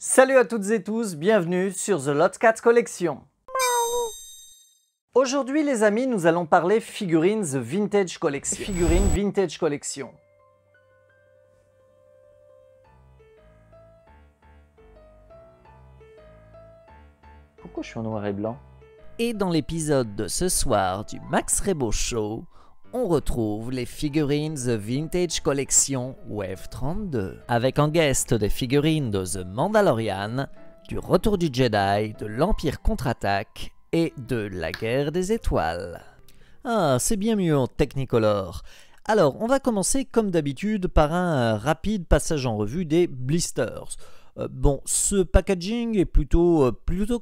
Salut à toutes et tous, bienvenue sur The Lot Cat Collection. Aujourd'hui les amis, nous allons parler figurines Vintage Collection. Figurines Vintage Collection. Pourquoi je suis en noir et blanc? Et dans l'épisode de ce soir du Max Rebo Show, on retrouve les figurines The Vintage Collection Wave 32, avec en guest des figurines de The Mandalorian, du Retour du Jedi, de l'Empire contre-attaque et de la Guerre des Étoiles. Ah, c'est bien mieux en Technicolor. Alors, on va commencer comme d'habitude par un rapide passage en revue des blisters. Bon, ce packaging est plutôt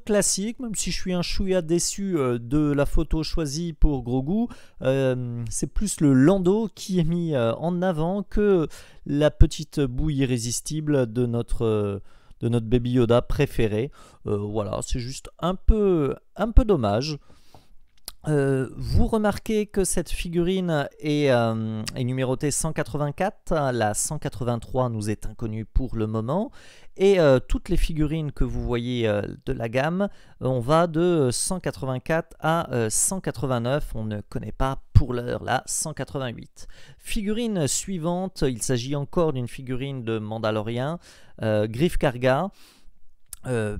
classique, même si je suis un chouïa déçu de la photo choisie pour Grogu. C'est plus le Lando qui est mis en avant que la petite boue irrésistible de notre Baby Yoda préféré. Voilà, c'est juste un peu dommage. Vous remarquez que cette figurine est numérotée 184, la 183 nous est inconnue pour le moment, et toutes les figurines que vous voyez de la gamme, on va de 184 à 189, on ne connaît pas pour l'heure la 188. Figurine suivante, il s'agit encore d'une figurine de Mandalorian, Greef Karga.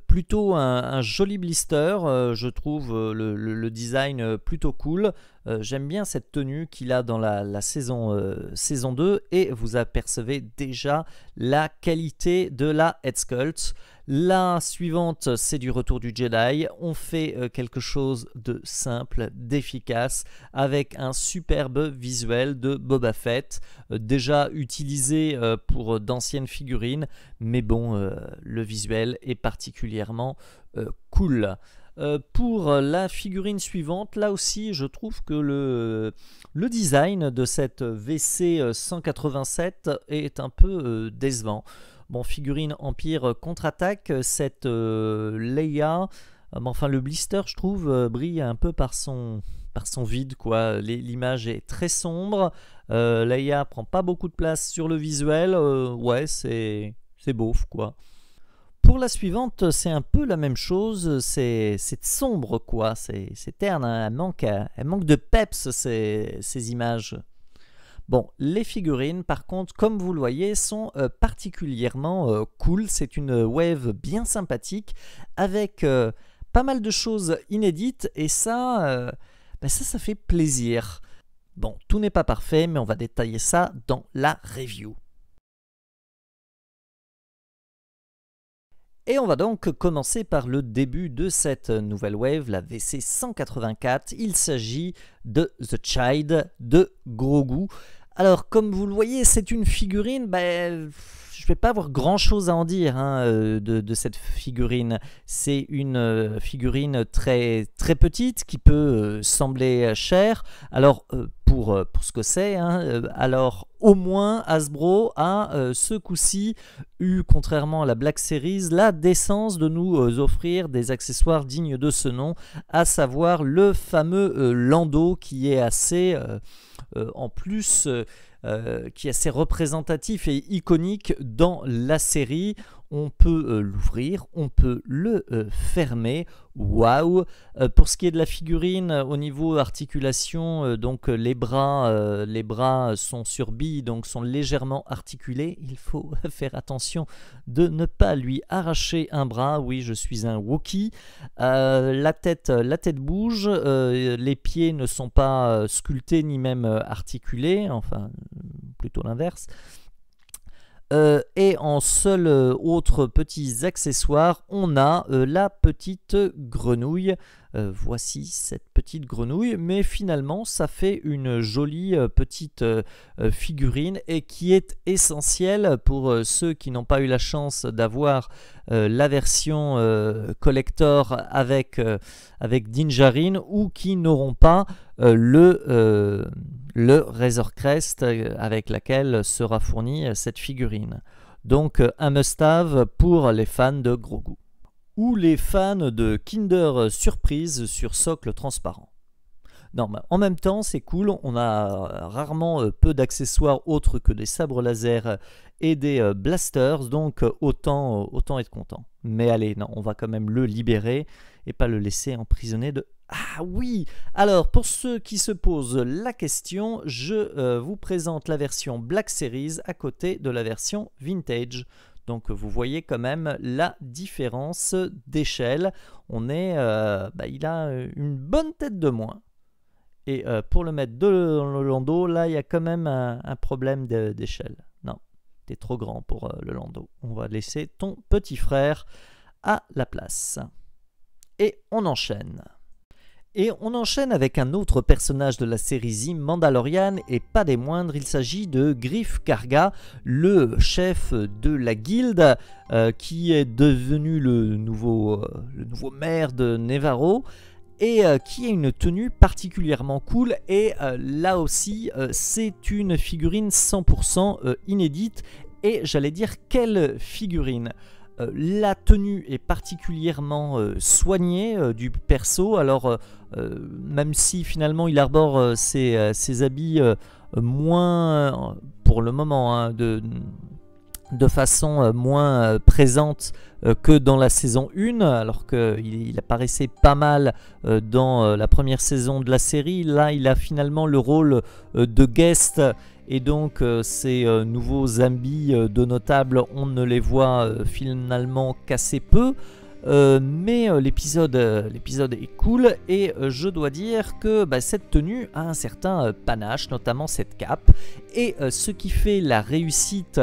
Plutôt un joli blister, je trouve le design plutôt cool. J'aime bien cette tenue qu'il a dans la saison 2 et vous apercevez déjà la qualité de la head sculpt. La suivante, c'est du Retour du Jedi. On fait quelque chose de simple, d'efficace, avec un superbe visuel de Boba Fett, déjà utilisé pour d'anciennes figurines, mais bon, le visuel est particulièrement cool. Pour la figurine suivante, là aussi je trouve que le design de cette VC 187 est un peu décevant. Bon, figurine Empire contre-attaque, cette Leia, enfin le blister je trouve brille un peu par son vide, quoi. L'image est très sombre, Leia prend pas beaucoup de place sur le visuel, ouais c'est beauf quoi. Pour la suivante, c'est un peu la même chose, c'est sombre quoi, c'est terne, hein. Elle manque de peps ces images. Bon, les figurines par contre, comme vous le voyez, sont particulièrement cool, c'est une wave bien sympathique, avec pas mal de choses inédites, et ça fait plaisir. Bon, tout n'est pas parfait, mais on va détailler ça dans la review. Et on va donc commencer par le début de cette nouvelle wave, la VC 184. Il s'agit de The Child de Grogu. Alors, comme vous le voyez, c'est une figurine, je ne vais pas avoir grand chose à en dire de cette figurine. C'est une figurine très, très petite qui peut sembler chère. Alors, pour ce que c'est, alors au moins Hasbro a ce coup-ci eu, contrairement à la Black Series, la décence de nous offrir des accessoires dignes de ce nom, à savoir le fameux Lando qui est assez qui est assez représentatif et iconique dans la série. On peut l'ouvrir, on peut le fermer. Waouh! Pour ce qui est de la figurine, au niveau articulation, donc les bras sont sur billes, donc sont légèrement articulés. Il faut faire attention de ne pas lui arracher un bras. Oui, je suis un Wookie. La tête bouge. Les pieds ne sont pas sculptés ni même articulés. Enfin, plutôt l'inverse. Et en seul autre petits accessoires, on a la petite grenouille. Voici cette petite grenouille, mais finalement ça fait une jolie petite figurine, et qui est essentielle pour ceux qui n'ont pas eu la chance d'avoir la version collector avec Din Djarin, ou qui n'auront pas le Razor Crest avec laquelle sera fournie cette figurine. Donc un must-have pour les fans de Grogu ou les fans de Kinder Surprise sur socle transparent. Non, mais en même temps, c'est cool. On a rarement peu d'accessoires autres que des sabres laser et des blasters, donc autant être content. Mais allez, non, on va quand même le libérer et pas le laisser emprisonné de... Ah oui! Alors, pour ceux qui se posent la question, je vous présente la version Black Series à côté de la version Vintage. Donc vous voyez quand même la différence d'échelle. Il a une bonne tête de moins. Et pour le mettre dans le landau, là il y a quand même un problème d'échelle. Non, t'es trop grand pour le landau. On va laisser ton petit frère à la place. Et on enchaîne. Et on enchaîne avec un autre personnage de la série The Mandalorian, et pas des moindres, il s'agit de Greef Karga, le chef de la guilde, qui est devenu le nouveau maire de Nevarro, et qui a une tenue particulièrement cool. Et là aussi, c'est une figurine 100% inédite, et j'allais dire quelle figurine! La tenue est particulièrement soignée du perso, alors même si finalement il arbore ses habits moins, pour le moment, hein, de façon moins présente que dans la saison 1, alors qu'il apparaissait pas mal dans la première saison de la série. Là il a finalement le rôle de guest, et donc ces nouveaux habits de notables, on ne les voit finalement qu'assez peu. Mais l'épisode est cool, et je dois dire que cette tenue a un certain panache, notamment cette cape. Et ce qui fait la réussite,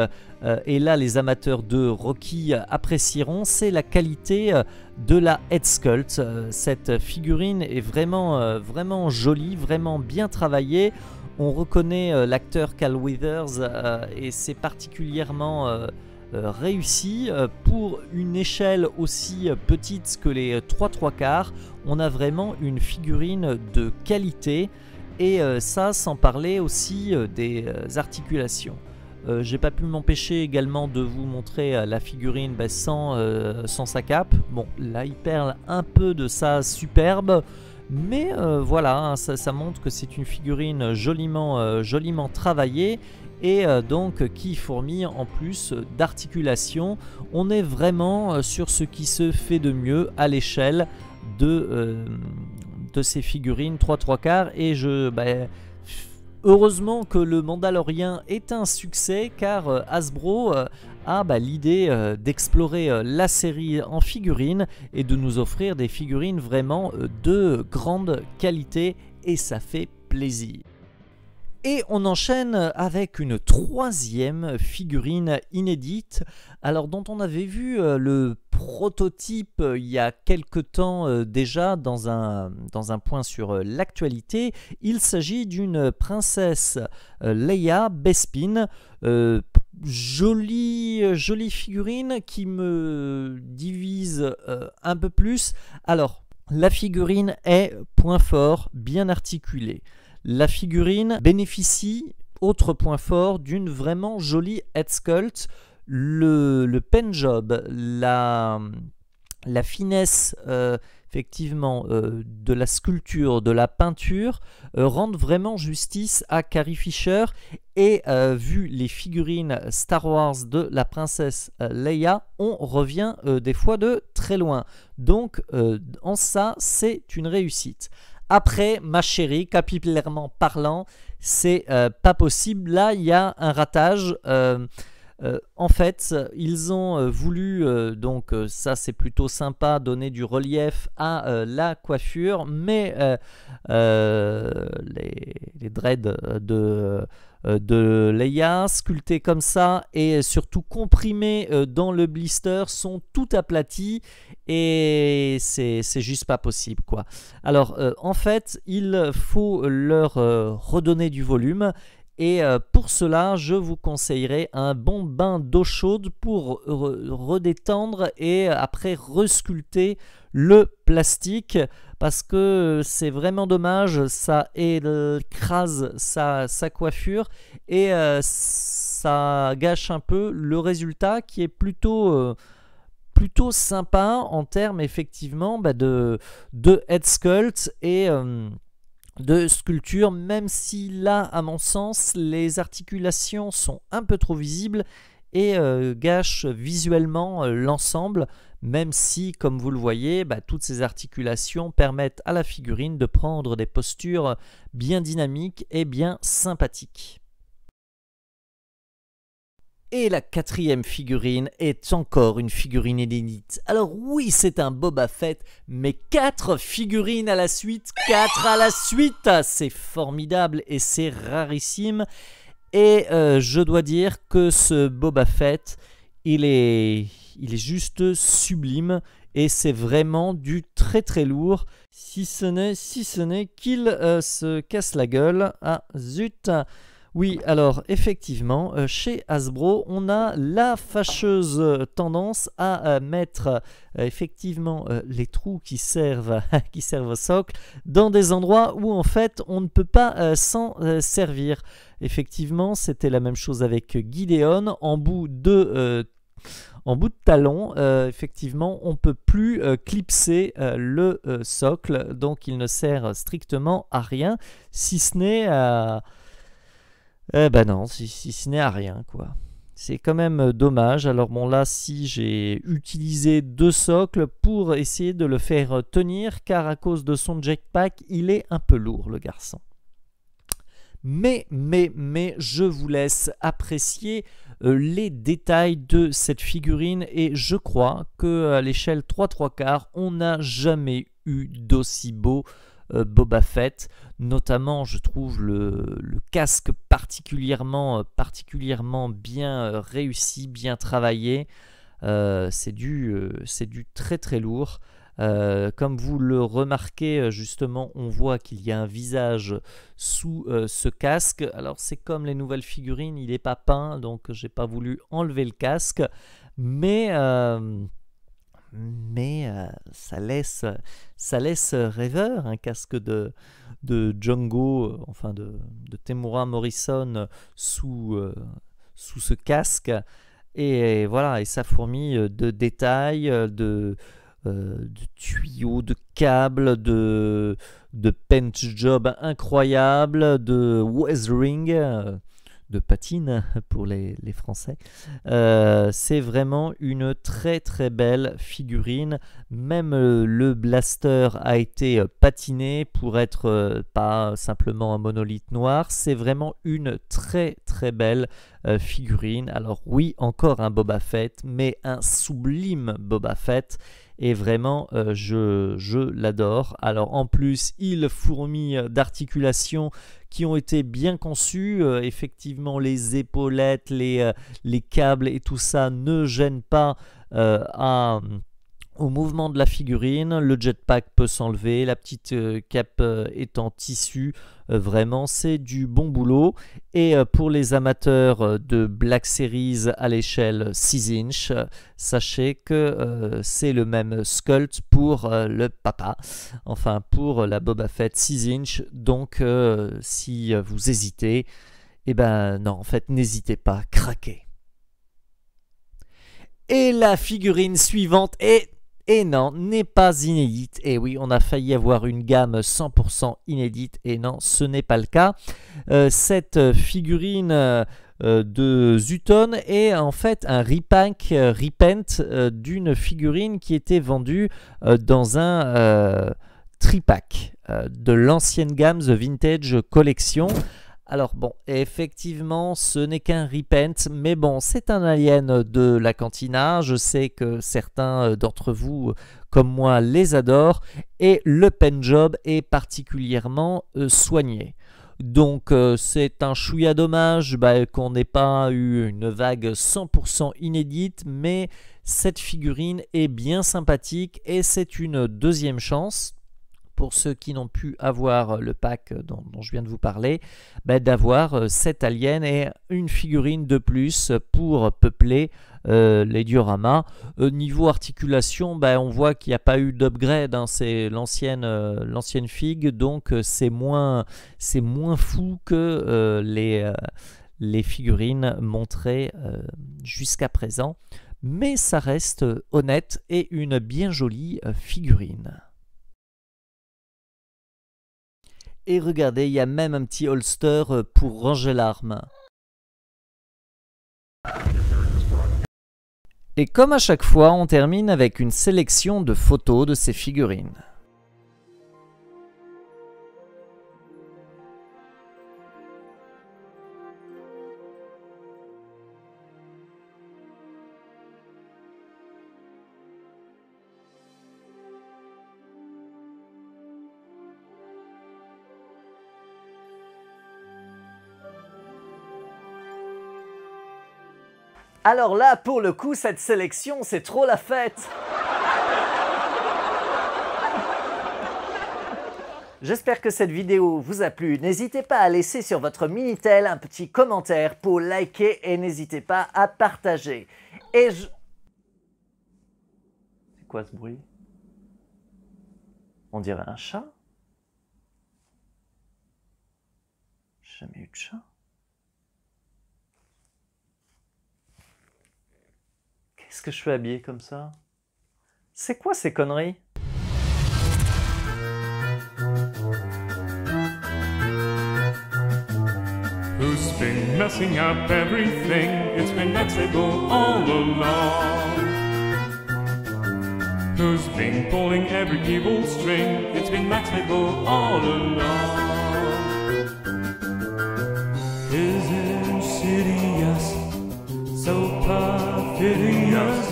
et là les amateurs de Rocky apprécieront, c'est la qualité de la head sculpt. Cette figurine est vraiment jolie, vraiment bien travaillée. On reconnaît l'acteur Carl Weathers, et c'est particulièrement réussi. Pour une échelle aussi petite que les 3/4, on a vraiment une figurine de qualité, et ça sans parler aussi des articulations. J'ai pas pu m'empêcher également de vous montrer la figurine sans sa cape. Bon, là il perd un peu de sa superbe, mais voilà, hein, ça montre que c'est une figurine joliment travaillée, et donc qui fourmille en plus d'articulation. On est vraiment sur ce qui se fait de mieux à l'échelle de ces figurines 3/4, et heureusement que le Mandalorian est un succès, car Hasbro a l'idée d'explorer la série en figurines et de nous offrir des figurines vraiment de grande qualité, et ça fait plaisir. Et on enchaîne avec une troisième figurine inédite, alors dont on avait vu le prototype il y a quelque temps déjà dans un point sur l'actualité. Il s'agit d'une princesse Leia Bespin, jolie figurine qui me divise un peu plus. Alors, la figurine est point fort, bien articulée. La figurine bénéficie, autre point fort, d'une vraiment jolie head sculpt. Le pen job, la finesse effectivement de la sculpture, de la peinture, rendent vraiment justice à Carrie Fisher. Et vu les figurines Star Wars de la princesse Leia, on revient des fois de très loin. Donc en ça, c'est une réussite. Après, ma chérie, capillairement parlant, c'est pas possible. Là, il y a un ratage. En fait, ils ont voulu, donc ça c'est plutôt sympa, donner du relief à la coiffure, mais les dreads de Leia, sculptés comme ça et surtout comprimés dans le blister, sont tout aplatis, et c'est juste pas possible, quoi. Alors en fait, il faut leur redonner du volume. Et pour cela, je vous conseillerais un bon bain d'eau chaude pour redétendre et après resculpter le plastique, parce que c'est vraiment dommage, ça écrase sa coiffure, et ça gâche un peu le résultat qui est plutôt sympa en termes effectivement de head sculpt. Et de sculpture, même si là, à mon sens, les articulations sont un peu trop visibles et gâchent visuellement l'ensemble, même si, comme vous le voyez, toutes ces articulations permettent à la figurine de prendre des postures bien dynamiques et bien sympathiques. Et la quatrième figurine est encore une figurine inédite. Alors oui, c'est un Boba Fett, mais 4 figurines à la suite, 4 à la suite, c'est formidable et c'est rarissime. Et je dois dire que ce Boba Fett, il est juste sublime et c'est vraiment du très très lourd, si ce n'est qu'il se casse la gueule. Ah zut! Oui, alors effectivement, chez Hasbro, on a la fâcheuse tendance à mettre effectivement les trous qui servent au socle dans des endroits où en fait on ne peut pas s'en servir. Effectivement, c'était la même chose avec Gideon. En bout de talon, effectivement, on ne peut plus clipser le socle, donc il ne sert strictement à rien, si ce n'est à... non, si ce n'est à rien, quoi. C'est quand même dommage. Alors bon, là, si j'ai utilisé 2 socles pour essayer de le faire tenir, car à cause de son jetpack, il est un peu lourd, le garçon. Mais je vous laisse apprécier les détails de cette figurine et je crois qu'à l'échelle 3/4, on n'a jamais eu d'aussi beau Boba Fett. Notamment, je trouve le casque particulièrement bien réussi, bien travaillé. C'est du très très lourd. Comme vous le remarquez, justement, on voit qu'il y a un visage sous ce casque. Alors c'est comme les nouvelles figurines, il n'est pas peint, donc j'ai pas voulu enlever le casque, mais ça laisse rêveur, un casque de Django, enfin de Temuera Morrison sous ce casque, et voilà, et ça fourmille de détails, de tuyaux, de câbles, de paint job incroyable, de weathering, de patine pour les Français. C'est vraiment une très très belle figurine. Même le blaster a été patiné pour être pas simplement un monolithe noir. C'est vraiment une très très belle figurine. Alors oui, encore un Boba Fett, mais un sublime Boba Fett. Et vraiment, je l'adore. Alors en plus, il fourmille d'articulations qui ont été bien conçues. Effectivement, les épaulettes, les câbles et tout ça ne gênent pas au mouvement de la figurine. Le jetpack peut s'enlever, la petite cape est en tissu. Vraiment, c'est du bon boulot. Et pour les amateurs de Black Series à l'échelle 6 inch, sachez que c'est le même sculpt pour le papa, enfin pour la Boba Fett 6 inch. Donc si vous hésitez, eh ben non, en fait n'hésitez pas, craquez. Et la figurine suivante est... Et non, n'est pas inédite. Et oui, on a failli avoir une gamme 100% inédite. Et non, ce n'est pas le cas. Cette figurine de Zuton est en fait un repaint d'une figurine qui était vendue dans un tripack de l'ancienne gamme The Vintage Collection. Alors bon, effectivement, ce n'est qu'un repaint, mais bon, c'est un alien de la cantina. Je sais que certains d'entre vous, comme moi, les adorent. Et le paint job est particulièrement soigné. Donc c'est un chouïa dommage qu'on n'ait pas eu une vague 100% inédite, mais cette figurine est bien sympathique et c'est une deuxième chance pour ceux qui n'ont pu avoir le pack dont je viens de vous parler, d'avoir cet alien et une figurine de plus pour peupler les dioramas. Niveau articulation, on voit qu'il n'y a pas eu d'upgrade, hein, c'est l'ancienne fig, donc c'est moins fou que les figurines montrées jusqu'à présent, mais ça reste honnête et une bien jolie figurine. Et regardez, il y a même un petit holster pour ranger l'arme. Et comme à chaque fois, on termine avec une sélection de photos de ces figurines. Alors là, pour le coup, cette sélection, c'est trop la fête. J'espère que cette vidéo vous a plu. N'hésitez pas à laisser sur votre Minitel un petit commentaire pour liker et n'hésitez pas à partager. Et je... C'est quoi ce bruit? On dirait un chat? J'ai jamais eu de chat. Qu'est-ce que je suis habillé comme ça? C'est quoi ces conneries? Who's been messing up everything? It's been Maxable all along. Who's been pulling every evil string? It's been Maxable all along. Is insidious, so perfidious,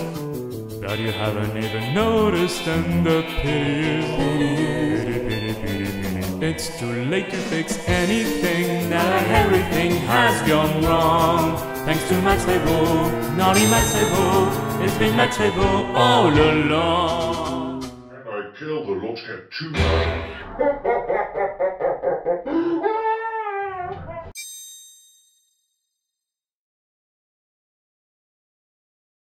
that you haven't even noticed, and the pity is pity, pity, pity, pity. It's too late to fix anything, now everything has gone wrong. Thanks to Maxable, naughty Maxable, it's been Maxable all along. And I killed the Lotcat too.